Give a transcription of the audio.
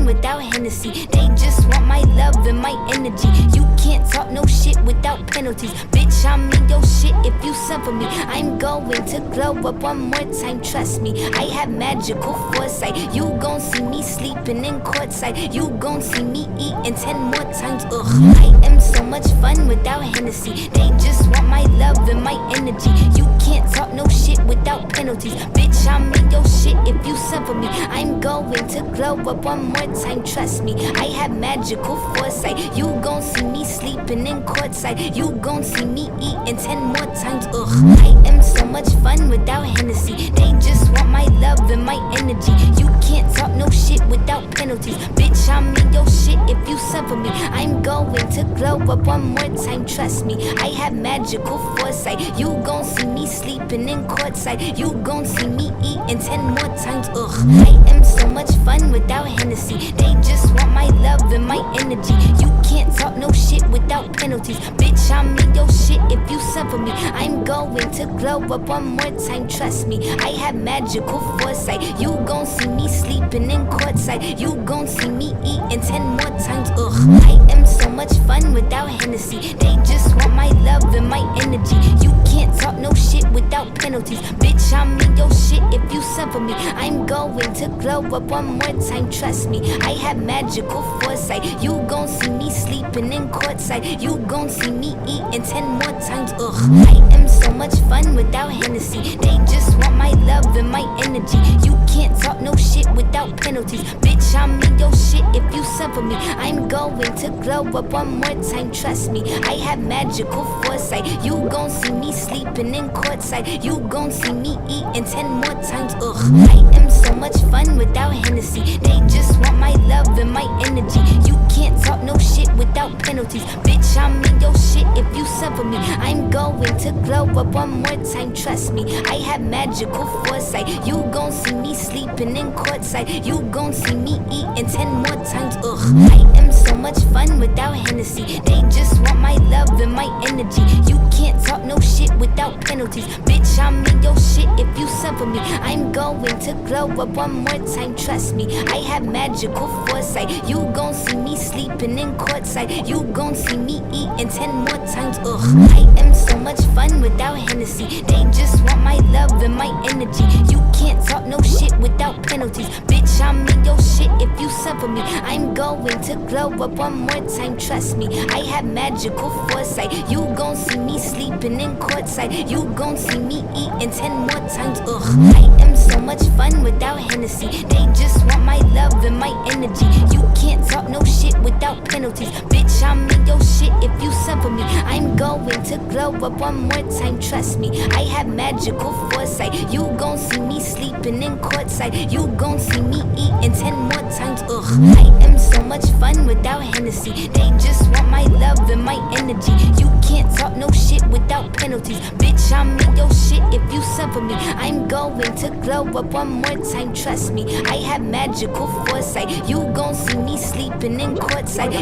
fun without Hennessy. They just want my love and my energy. You can't talk no shit without penalties. Bitch, I'm in your shit if you suffer me. I'm going to glow up one more time, trust me. I have magical foresight. You gon' see me sleeping in courtside. You gon' see me eating 10 more times. Ugh, I am so much fun without Hennessy. They just want my love and my energy. You can't talk no shit without penalties. Bitch, I'm in your shit if you suffer me. I'm going to glow up one more time, trust me. I have magical foresight. You gon' see me sleeping in courtside. You gon' see me eating 10 more times. Ugh, I am so much fun without Hennessy. They just want my love and my energy. You can't talk no shit without penalties. Bitch, I'm in your shit if you suffer me. I'm going to glow up one more time, trust me. I have magical foresight. You gon' see me sleeping in courtside. You gon' see me eating 10 more times. Ugh, I am so much fun without Hennessy. They just want my love and my energy. You can't talk no shit without penalties. Bitch, I'm in your shit if you suffer me. I'm going to glow up one more time, trust me. I have magical foresight. You gon' see me sleeping in courtside. You gon' see me eating 10 more times. Ugh, I am so much fun without Hennessy. They just want my love and my energy. You can't talk no shit without penalties. Bitch, I'm in your shit if you suffer me. I'm going to glow up one more time, trust me. I have magical foresight. You gon' see me sleeping in courtside. You gon' see me eating 10 more times. Ugh, I am so much fun without Hennessy. They just want my love and my energy. You can't talk no shit without penalties. Bitch, I'm in your shit if you suffer me. I'm going to glow up one more time, trust me. I have magical foresight. You gon' see me sleeping in courtside. You gon' see me eating 10 more times. Ugh, I am so much fun without Hennessy. They just want my love and my energy. You can't talk no shit without penalties. Bitch, I'm in your shit if you suffer me. I'm going to glow up one more time, trust me. I have magical foresight. You gon' see me sleeping in courtside. You gon' see me eating 10 more times. Ugh, I am so much fun without Hennessy. They just want my love and my energy. You can't talk no shit without penalties. Bitch, I'm in your shit if you suffer me. I'm going to glow up one more time, trust me. I have magical foresight. You gon' see me sleeping in courtside. You gon' see me eating 10 more times. Ugh, I am so much fun without Hennessy. They just want my love and my energy. You can't talk no shit without penalties. Bitch, I'm in your shit if you suffer me. I'm going to glow up one more time, trust me. I have magical foresight. You gon' see me sleeping in courtside. You gon' see me eating 10 more times. Ugh, I am so much fun without Hennessy. They just want my love and my energy. You can't talk no shit without penalties. Bitch, I'm in your shit if you suffer me. I'm going to glow up one more time, trust me. I have magical foresight. You gon' see me sleeping in courtside. You gon' see me eating 10 more times. Ugh, I am so much fun without Hennessy. They just want my love and my energy. You can't talk no shit without penalties. Bitch, I'm in your shit if you suffer me. I'm going to glow up one more time, trust me. I have magical foresight. You gon' see me sleeping in courtside.